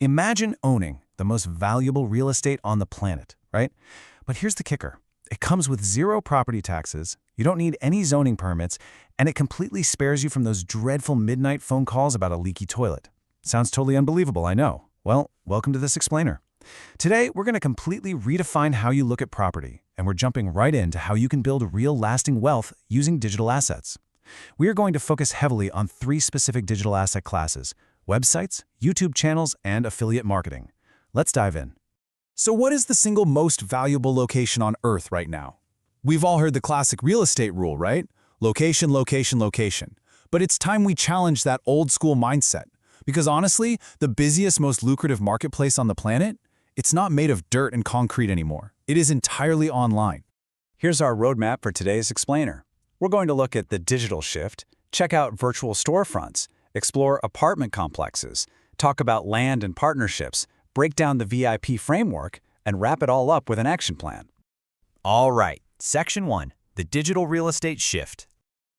Imagine owning the most valuable real estate on the planet, right? But here's the kicker. It comes with zero property taxes, you don't need any zoning permits, and it completely spares you from those dreadful midnight phone calls about a leaky toilet. Sounds totally unbelievable, I know. Well, welcome to this explainer. Today, we're going to completely redefine how you look at property, and we're jumping right into how you can build real lasting wealth using digital assets. We are going to focus heavily on 3 specific digital asset classes: websites, YouTube channels, and affiliate marketing. Let's dive in. So what is the single most valuable location on Earth right now? We've all heard the classic real estate rule, right? Location, location, location. But it's time we challenge that old-school mindset. Because honestly, the busiest, most lucrative marketplace on the planet, it's not made of dirt and concrete anymore. It is entirely online. Here's our roadmap for today's explainer. We're going to look at the digital shift, check out virtual storefronts, explore apartment complexes, talk about land and partnerships, break down the VIP framework, and wrap it all up with an action plan. All right, Section 1, the digital real estate shift.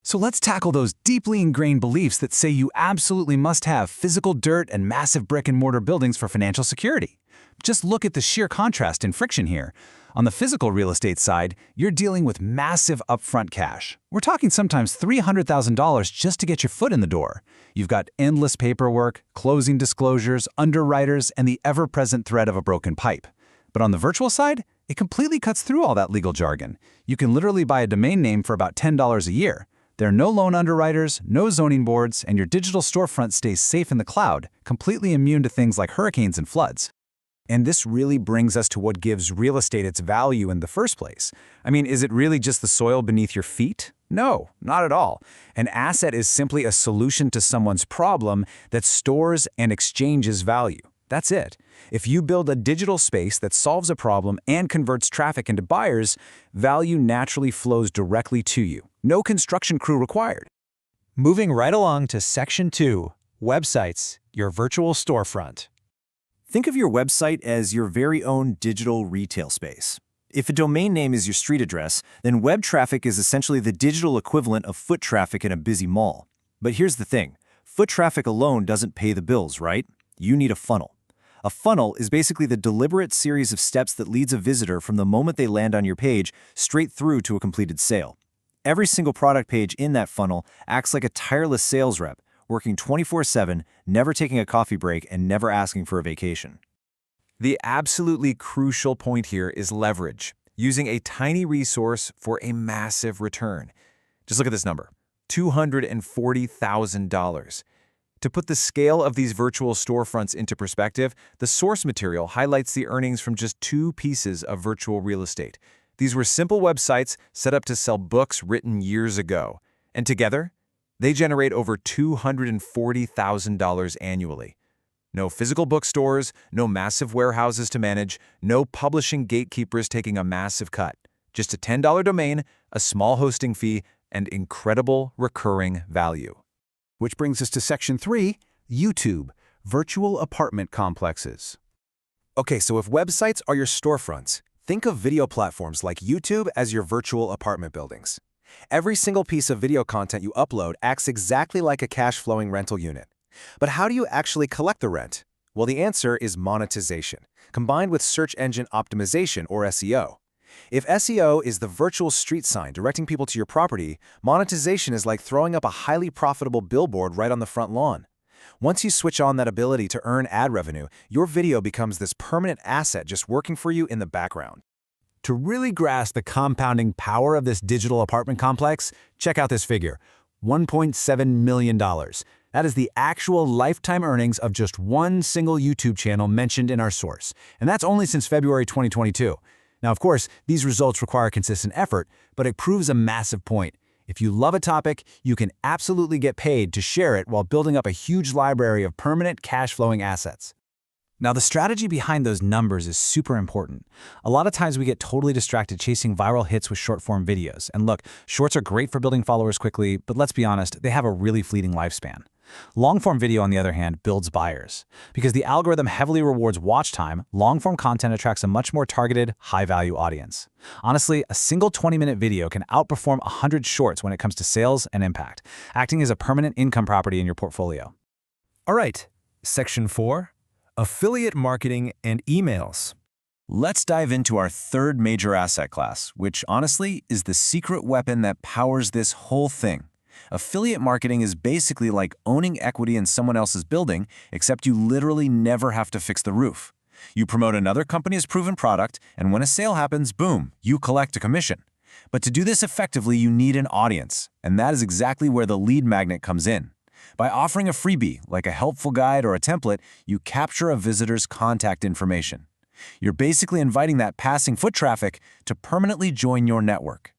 So let's tackle those deeply ingrained beliefs that say you absolutely must have physical dirt and massive brick-and-mortar buildings for financial security. Just look at the sheer contrast and friction here. On the physical real estate side, you're dealing with massive upfront cash. We're talking sometimes $300,000 just to get your foot in the door. You've got endless paperwork, closing disclosures, underwriters, and the ever-present threat of a broken pipe. But on the virtual side, it completely cuts through all that legal jargon. You can literally buy a domain name for about $10 a year. There are no loan underwriters, no zoning boards, and your digital storefront stays safe in the cloud, completely immune to things like hurricanes and floods. And this really brings us to what gives real estate its value in the first place. I mean, is it really just the soil beneath your feet? No, not at all. An asset is simply a solution to someone's problem that stores and exchanges value. That's it. If you build a digital space that solves a problem and converts traffic into buyers, value naturally flows directly to you. No construction crew required. Moving right along to Section 2, websites, your virtual storefront. Think of your website as your very own digital retail space. If a domain name is your street address, then web traffic is essentially the digital equivalent of foot traffic in a busy mall. But here's the thing. Foot traffic alone doesn't pay the bills, right? You need a funnel. A funnel is basically the deliberate series of steps that leads a visitor from the moment they land on your page straight through to a completed sale. Every single product page in that funnel acts like a tireless sales rep, working 24/7, never taking a coffee break, and never asking for a vacation. The absolutely crucial point here is leverage, using a tiny resource for a massive return. Just look at this number, $240,000. To put the scale of these virtual storefronts into perspective, the source material highlights the earnings from just 2 pieces of virtual real estate. These were simple websites set up to sell books written years ago, and together, they generate over $240,000 annually. No physical bookstores, no massive warehouses to manage, no publishing gatekeepers taking a massive cut. Just a $10 domain, a small hosting fee, and incredible recurring value. Which brings us to Section 3, YouTube, virtual apartment complexes. Okay, so if websites are your storefronts, think of video platforms like YouTube as your virtual apartment buildings. Every single piece of video content you upload acts exactly like a cash-flowing rental unit. But how do you actually collect the rent? Well, the answer is monetization, combined with search engine optimization, or SEO. If SEO is the virtual street sign directing people to your property, monetization is like throwing up a highly profitable billboard right on the front lawn. Once you switch on that ability to earn ad revenue, your video becomes this permanent asset just working for you in the background. To really grasp the compounding power of this digital apartment complex, check out this figure, $1.7 million. That is the actual lifetime earnings of just one single YouTube channel mentioned in our source. And that's only since February 2022. Now, of course, these results require consistent effort, but it proves a massive point. If you love a topic, you can absolutely get paid to share it while building up a huge library of permanent cash-flowing assets. Now, the strategy behind those numbers is super important. A lot of times we get totally distracted chasing viral hits with short-form videos. And look, shorts are great for building followers quickly, but let's be honest, they have a really fleeting lifespan. Long-form video, on the other hand, builds buyers. Because the algorithm heavily rewards watch time, long-form content attracts a much more targeted, high-value audience. Honestly, a single 20-minute video can outperform 100 shorts when it comes to sales and impact, acting as a permanent income property in your portfolio. All right, Section 4, affiliate marketing and emails. Let's dive into our third major asset class, which honestly is the secret weapon that powers this whole thing. Affiliate marketing is basically like owning equity in someone else's building, except you literally never have to fix the roof. You promote another company's proven product, and when a sale happens, boom, you collect a commission. But to do this effectively, you need an audience, and that is exactly where the lead magnet comes in. By offering a freebie, like a helpful guide or a template, you capture a visitor's contact information. You're basically inviting that passing foot traffic to permanently join your network.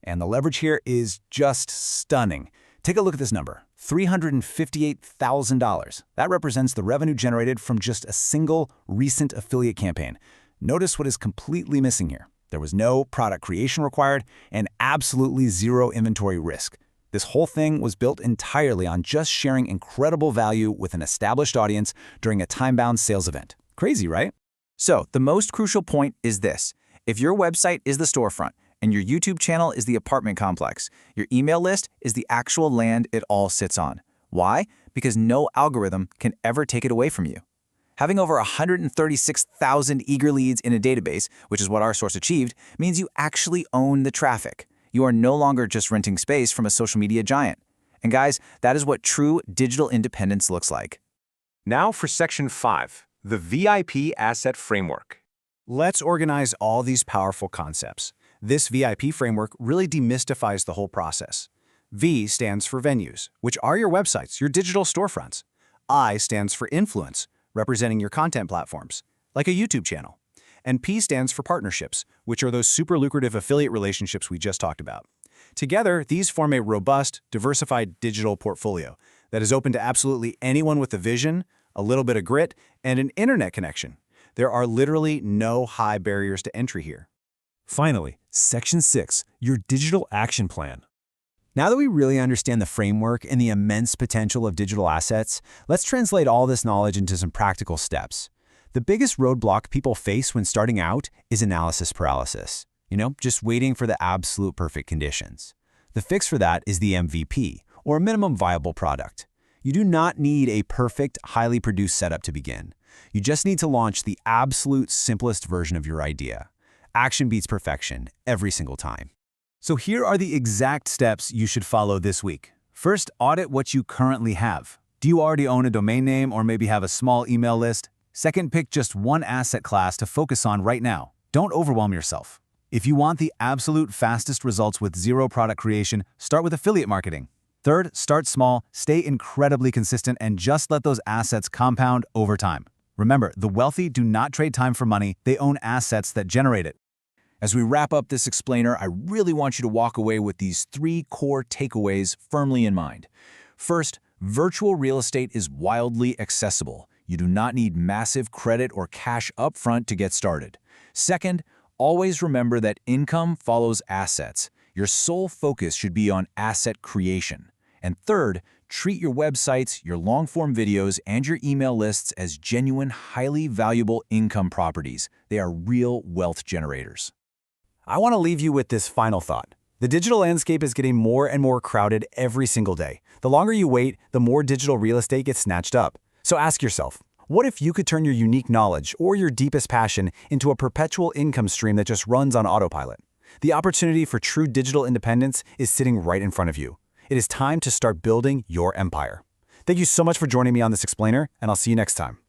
And the leverage here is just stunning. Take a look at this number, $358,000. That represents the revenue generated from just a single recent affiliate campaign. Notice what is completely missing here. There was no product creation required and absolutely zero inventory risk. This whole thing was built entirely on just sharing incredible value with an established audience during a time-bound sales event. Crazy, right? So the most crucial point is this. If your website is the storefront and your YouTube channel is the apartment complex, your email list is the actual land it all sits on. Why? Because no algorithm can ever take it away from you. Having over 136,000 eager leads in a database, which is what our source achieved, means you actually own the traffic. You are no longer just renting space from a social media giant. And guys, that is what true digital independence looks like. Now for Section 5, the VIP Asset Framework. Let's organize all these powerful concepts. This VIP framework really demystifies the whole process. V stands for venues, which are your websites, your digital storefronts. I stands for influence, representing your content platforms, like a YouTube channel. And P stands for partnerships, which are those super lucrative affiliate relationships we just talked about. Together, these form a robust, diversified digital portfolio that is open to absolutely anyone with a vision, a little bit of grit, and an internet connection. There are literally no high barriers to entry here. Finally, Section 6, your digital action plan. Now that we really understand the framework and the immense potential of digital assets, let's translate all this knowledge into some practical steps. The biggest roadblock people face when starting out is analysis paralysis. Just waiting for the absolute perfect conditions. The fix for that is the MVP, or minimum viable product. You do not need a perfect, highly produced setup to begin. You just need to launch the absolute simplest version of your idea. Action beats perfection every single time. So here are the exact steps you should follow this week. First, audit what you currently have. Do you already own a domain name or maybe have a small email list? Second, pick just one asset class to focus on right now. Don't overwhelm yourself. If you want the absolute fastest results with zero product creation, start with affiliate marketing. Third, start small, stay incredibly consistent, and just let those assets compound over time. Remember, the wealthy do not trade time for money, they own assets that generate it. As we wrap up this explainer, I really want you to walk away with these 3 core takeaways firmly in mind. First, virtual real estate is wildly accessible. You do not need massive credit or cash upfront to get started. Second, always remember that income follows assets. Your sole focus should be on asset creation. And third, treat your websites, your long-form videos, and your email lists as genuine, highly valuable income properties. They are real wealth generators. I want to leave you with this final thought. The digital landscape is getting more and more crowded every single day. The longer you wait, the more digital real estate gets snatched up. So ask yourself, what if you could turn your unique knowledge or your deepest passion into a perpetual income stream that just runs on autopilot? The opportunity for true digital independence is sitting right in front of you. It is time to start building your empire. Thank you so much for joining me on this explainer, and I'll see you next time.